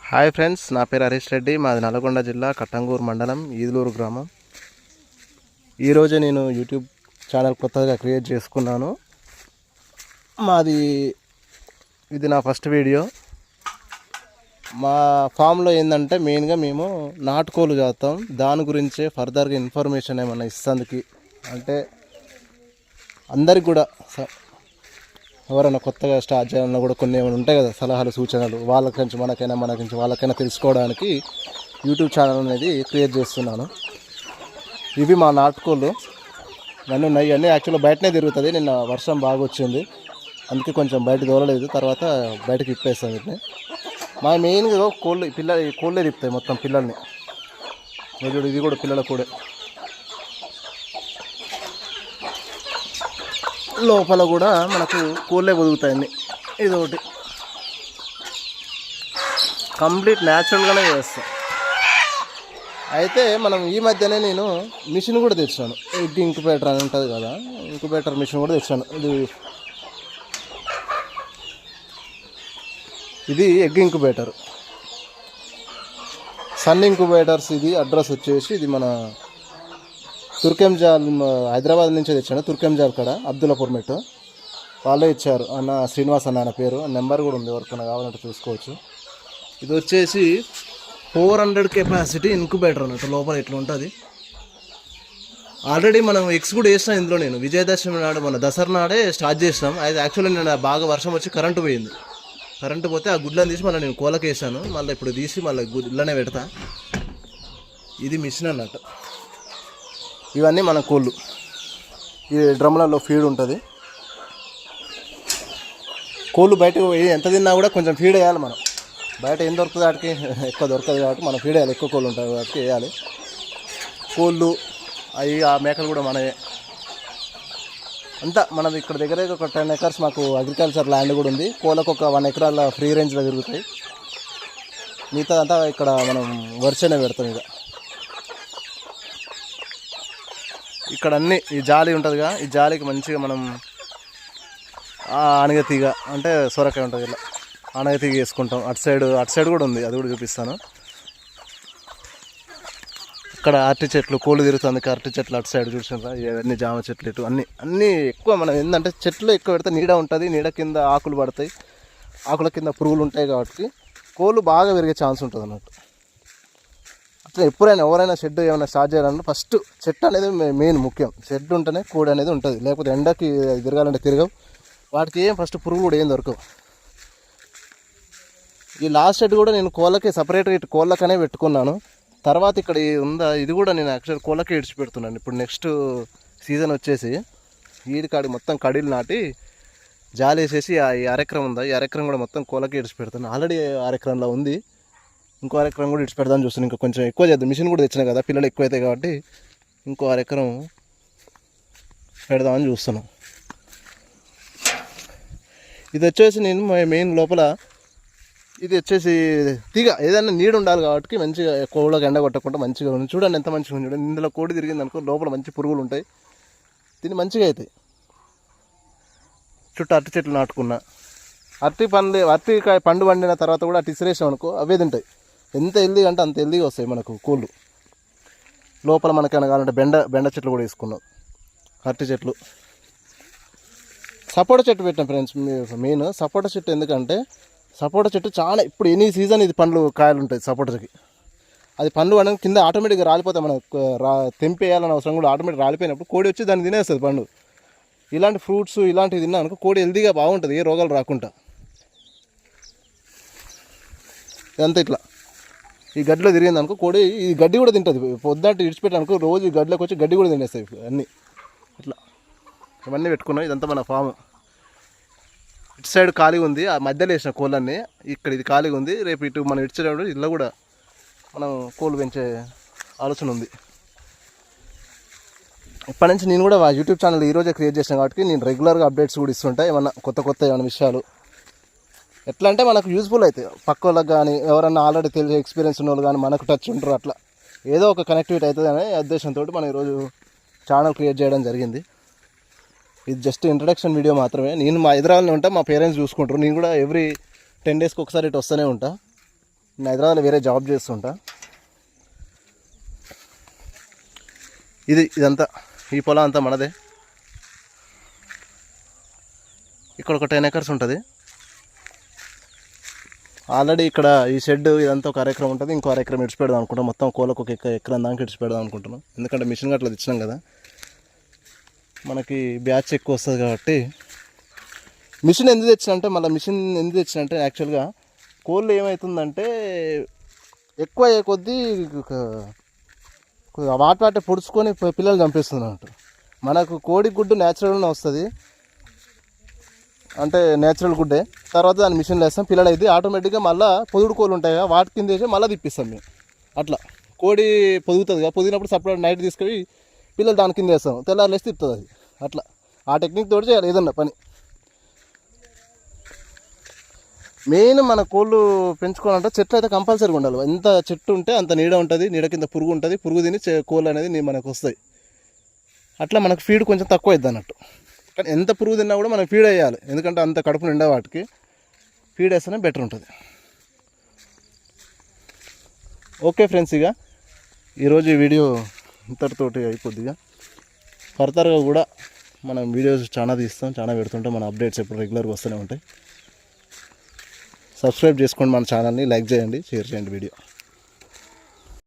Hi friends, నా పేరు హరీష్ రెడ్డి. మాది నల్గొండ జిల్లా కట్టంగూరు మండలం ఈదులూరు గ్రామం. ఈరోజే నేను యూట్యూబ్ ఛానల్ కొత్తగా క్రియేట్ చేసుకున్నాను. ఇది నా ఫస్ట్ వీడియో. మా ఫామ్లో ఏంటంటే మెయిన్గా మేము నాటుకోలు చేస్తాం. దాని గురించే ఫర్దర్గా ఇన్ఫర్మేషన్ ఏమన్నా ఇస్తానికి అంటే అందరికి కూడా ఎవరైనా కొత్తగా స్టార్ట్ చేయాలన్నా కూడా కొన్ని ఏమైనా ఉంటాయి కదా, సలహాలు సూచనలు, వాళ్ళ నుంచి వాళ్ళకైనా తెలుసుకోవడానికి యూట్యూబ్ ఛానల్ అనేది క్రియేట్ చేస్తున్నాను. ఇవి మా నాటుకోళ్ళు ఇవన్నీ ఉన్నాయి. అన్నీ యాక్చువల్గా బయటనే తిరుగుతుంది. నిన్న వర్షం బాగా వచ్చింది, అందుకే కొంచెం బయట దూరలేదు. తర్వాత బయటకు ఇప్పేస్తాం వీటిని. మా మెయిన్గా కోళ్ళే తిప్పుతాయి మొత్తం పిల్లల్ని. ఇది కూడా పిల్లల కూడా లోపల కూడా మనకు కోళ్ళే బతుకుతాయండి. ఇది ఒకటి కంప్లీట్ న్యాచురల్గానే చేస్తాం. అయితే మనం ఈ మధ్యనే నేను మిషన్ కూడా తెచ్చాను. ఎగ్ ఇంక్యుబేటర్ అని ఉంటుంది కదా, ఇంక్యుబేటర్ మిషన్ కూడా తెచ్చాను. ఇది ఎగ్ ఇంక్యుబేటర్, సన్ ఇంక్యుబేటర్స్. ఇది అడ్రస్ వచ్చేసి ఇది మన తుర్కెంజాల్, హైదరాబాద్ నుంచి తెచ్చాను. తుర్కెంజాల్ కాడ అబ్దుల్లాపూర్ మెట్టు వాళ్ళే ఇచ్చారు. అన్న శ్రీనివాస్ అన్న పేరు. నెంబర్ కూడా ఉంది, ఎవరికైనా కావాలంటే చూసుకోవచ్చు. ఇది వచ్చేసి 400 కెపాసిటీ ఇంక్యుబేటర్ అన్నట్టు. లోపల ఇట్లా ఉంటుంది. ఆల్రెడీ మనం ఎగ్స్ కూడా వేసినాం ఇందులో. నేను విజయదశమి నాడు, మన దసరా నాడే స్టార్ట్ చేసినాం. అది యాక్చువల్లీ నేను బాగా వర్షం వచ్చి కరెంటు పోయింది. కరెంటు పోతే ఆ గుడ్లను తీసి మళ్ళీ నేను కోళ్ళకి వేసాను. మళ్ళీ ఇప్పుడు తీసి మళ్ళీ గుడ్లనే పెడతా. ఇది మిషన్ అన్నట్టు. ఇవన్నీ మన కోళ్ళు. ఈ డ్రమ్లలో ఫీడ్ ఉంటుంది. కోళ్ళు బయటకు ఎంత తిన్నా కూడా కొంచెం ఫీడ్ వేయాలి మనం. బయట ఏం దొరుకుతుంది వాటికి, ఎక్కువ దొరకదు కాబట్టి మనం ఫీడ్ వేయాలి. ఎక్కువ కోళ్ళు ఉంటాయి కాబట్టి వేయాలి. కోళ్ళు ఆ మేకలు కూడా మనమే. అంతా మనది ఇక్కడ దగ్గర ఒక 10 acres మాకు అగ్రికల్చర్ ల్యాండ్ కూడా ఉంది. కోళ్ళకు ఒక 1 acre ఫ్రీ రేంజ్లో తిరుగుతాయి. మిగతా అంతా ఇక్కడ మనం వరిసేనే పెడతాం. ఇక్కడ అన్నీ ఈ జాలి ఉంటుందిగా, ఈ జాలికి మంచిగా మనం ఆనగతీగ అంటే సొరకాయ ఉంటుంది, ఇలా ఆనగతీగ వేసుకుంటాం. అటు సైడ్ కూడా ఉంది, అది కూడా చూపిస్తాను. ఇక్కడ అరటి చెట్లు, కోళ్ళు తిరుగుతుంది. అరటి చెట్లు అటు సైడ్ చూసినారా, ఇవన్నీ జామ చెట్లు. ఇటు అన్నీ ఎక్కువ మనం ఏంటంటే చెట్లు ఎక్కువ పెడితే నీడ ఉంటుంది. నీడ కింద ఆకులు పడతాయి, ఆకుల కింద పురుగులు ఉంటాయి కాబట్టి కోళ్ళు బాగా పెరిగే ఛాన్స్ ఉంటుంది అన్నట్టు. ఎప్పుడైనా ఎవరైనా షెడ్ ఏమైనా స్టార్ట్ చేయాలన్నా ఫస్ట్ చెట్టు అనేది మెయిన్ ముఖ్యం. షెడ్ ఉంటేనే కోడి అనేది ఉంటుంది. లేకపోతే ఎండకి తిరగాలంటే తిరగవు. వాటికి ఫస్ట్ పురుగులు కూడా ఏం దొరకవు. ఈ లాస్ట్ షెడ్ కూడా నేను కోళ్ళకి సపరేట్గా ఇటు కోళ్ళకనే పెట్టుకున్నాను. తర్వాత ఇక్కడ ఇది కూడా నేను యాక్చువల్ కోళ్ళకి ఇడిచిపెడుతున్నాను. ఇప్పుడు నెక్స్ట్ సీజన్ వచ్చేసి కాడి మొత్తం కడీలు నాటి జాలి వేసేసి ఈ అరెకరం ఉందా, ఈ అరెకరం కూడా మొత్తం కోళ్ళకి ఇడిచిపెడుతున్నాను. ఆల్రెడీ అరెకరంలో ఉంది, ఇంకో అరెకరం కూడా ఇడిచి పెడదామని చూస్తున్నాను. ఇంకా కొంచెం ఎక్కువ చేద్దాం. మిషన్ కూడా తెచ్చినా కదా, పిల్లలు ఎక్కువ అవుతాయి కాబట్టి ఇంకో అరెకరం పెడదామని చూస్తున్నాం. ఇది వచ్చేసి నేను మెయిన్ లోపల ఇది వచ్చేసి తీగ ఏదైనా నీడు ఉండాలి కాబట్టి మంచిగా కోళ్ళకి ఎండ కొట్టకుండా మంచిగా ఉంది. చూడండి ఎంత మంచిగా ఉంది. చూడండి ఇందులో కోడి తిరిగింది అనుకో, లోపల మంచి పురుగులు ఉంటాయి, దీన్ని మంచిగా అవుతాయి. చుట్టూ అరటి చెట్లు నాటుకున్నా, అరటికాయ పండు వండిన తర్వాత కూడా అటు ఇసిరేసాం అనుకో, అవే తింటాయి. ఎంత హెల్దీగా అంటే అంత హెల్దీగా వస్తాయి మనకు కోళ్ళు. లోపల మనకైనా కావాలంటే బెండ చెట్లు కూడా వేసుకున్నాం, అరటి చెట్లు. సపోటా చెట్టు పెట్టాం ఫ్రెండ్స్. మెయిన్ సపోటా చెట్టు ఎందుకంటే సపోటా చెట్టు చాలా ఇప్పుడు ఎనీ సీజన్ ఇది కాయలు ఉంటాయి సపోటాకి. అది పండ్లు వండడం కింద ఆటోమేటిక్గా రాలిపోతాయి. మనం తెంపేయాలని అవసరం కూడా ఆటోమేటిక్ రాలిపోయినప్పుడు కోడి వచ్చి దాన్ని తినేస్తుంది పండు. ఇలాంటి ఫ్రూట్స్ ఇలాంటివి తిన్నా అనుకో కోడి హెల్దీగా బాగుంటుంది, ఏ రోగాలు రాకుండా. ఇదంతా ఇట్లా ఈ గడ్డిలో తిరిగింది అనుకో కోడి, ఈ గడ్డి కూడా తింటుంది. పొద్దుట ఇడిచిపెట్టానుకో రోజు ఈ గడ్డిలోకి వచ్చి గడ్డి కూడా తినేస్తాయి అన్నీ. ఇట్లా ఇవన్నీ పెట్టుకున్నాం. ఇదంతా మన ఫామ్. ఇటు సైడ్ ఖాళీగా ఉంది, ఆ మధ్యలో వేసిన కోళ్ళన్నీ. ఇక్కడ ఇది ఖాళీగా ఉంది. రేపు ఇటు మనం ఇచ్చేటప్పుడు ఇల్లు కూడా మనం కోళ్ళు పెంచే ఆలోచన ఉంది. ఇప్పటి నుంచి నేను కూడా యూట్యూబ్ ఛానల్ ఈరోజే క్రియేట్ చేసాను కాబట్టి నేను రెగ్యులర్గా అప్డేట్స్ కూడా ఇస్తుంటాయి. ఏమన్నా కొత్త ఏమైనా విషయాలు ఎట్లా అంటే మనకు యూజ్ఫుల్ అవుతాయి. పక్క వాళ్ళకి కానీ ఎవరన్నా ఆల్రెడీ తెలిసే ఎక్స్పీరియన్స్ ఉన్న వాళ్ళు కానీ మనకు టచ్ ఉంటారు. అట్లా ఏదో ఒక కనెక్టివిటీ అవుతుంది అనే ఉద్దేశంతో మనం ఈరోజు ఛానల్ క్రియేట్ చేయడం జరిగింది. ఇది జస్ట్ ఇంట్రడక్షన్ వీడియో మాత్రమే. నేను మా హైదరాబాద్లో ఉంటా, మా పేరెంట్స్ చూసుకుంటారు. నేను కూడా ఎవ్రీ 10 daysకి ఒకసారి ఇటు వస్తూనే ఉంటా. నేను హైదరాబాద్లో వేరే జాబ్ చేస్తుంటా. ఇదంతా ఈ పొలం అంతా మనదే. ఇక్కడ ఒక 10 acres ఉంటుంది. ఆల్రెడీ ఇక్కడ ఈ షెడ్ ఇదంతా ఒక ఎకరం ఉంటుంది. ఇంకో ఎకరం ఇడిచిపెడదాం అనుకుంటాం. మొత్తం కోళ్ళకు ఒక ఎకరం దాకా ఇడిచిపెడదాం అనుకుంటున్నాం. ఎందుకంటే మిషన్ గట్లా తెచ్చినాం కదా, మనకి బ్యాచ్ ఎక్కువ వస్తుంది కాబట్టి. మిషన్ ఎందుకు తెచ్చినంటే యాక్చువల్గా కోళ్ళు ఏమవుతుందంటే ఎక్కువ అయ్యే కొద్దీ వాటి పొడుచుకొని పిల్లలు చంపేస్తుంది అన్నట్టు. మనకు కోడి గుడ్డు న్యాచురల్గానే వస్తుంది, అంటే నేచురల్ గుడ్డే. తర్వాత దాన్ని మిషన్లో వేస్తాం, పిల్లలు అయితే ఆటోమేటిక్గా మళ్ళీ పొదుడు కోళ్ళు ఉంటాయి కదా, వాటి కింద వేసి మళ్ళీ తిప్పిస్తాం మేము. అట్లా కోడి పొదుగుతుంది కదా, పొదిగినప్పుడు సపరేట్ నైట్ తీసుకొని పిల్లలు దాని కింద వేస్తాం, తెల్లారులేసి తిప్పుతుంది అది. అట్లా ఆ టెక్నిక్ తోటి చేయాలి ఏదన్నా పని. మెయిన్ మన కోళ్ళు పెంచుకోవాలంటే చెట్లు అయితే కంపల్సరీగా ఉండాలి. ఎంత చెట్టు ఉంటే అంత నీడ ఉంటుంది, నీడ కింద పురుగు ఉంటుంది, పురుగు తిని కోళ్ళు అనేది మనకు వస్తాయి. అట్లా మనకు ఫీడ్ కొంచెం తక్కువ అవుతుంది అన్నట్టు. కానీ ఎంత పురుగు తిన్నా కూడా మనం ఫీడ్ వేయాలి, ఎందుకంటే అంత కడుపు నిండా వాటికి ఫీడ్ వేస్తేనే బెటర్ ఉంటుంది. ఓకే ఫ్రెండ్స్, ఇక ఈరోజు ఈ వీడియో ఇంతటితోటి అయిపోద్దిగా. ఫర్దర్గా కూడా మనం వీడియోస్ చాలా తీస్తాం, చాలా పెడుతుంటాం. మన అప్డేట్స్ ఎప్పుడు రెగ్యులర్గా వస్తూనే ఉంటాయి. సబ్స్క్రైబ్ చేసుకోండి మన ఛానల్ని, లైక్ చేయండి, షేర్ చేయండి వీడియో.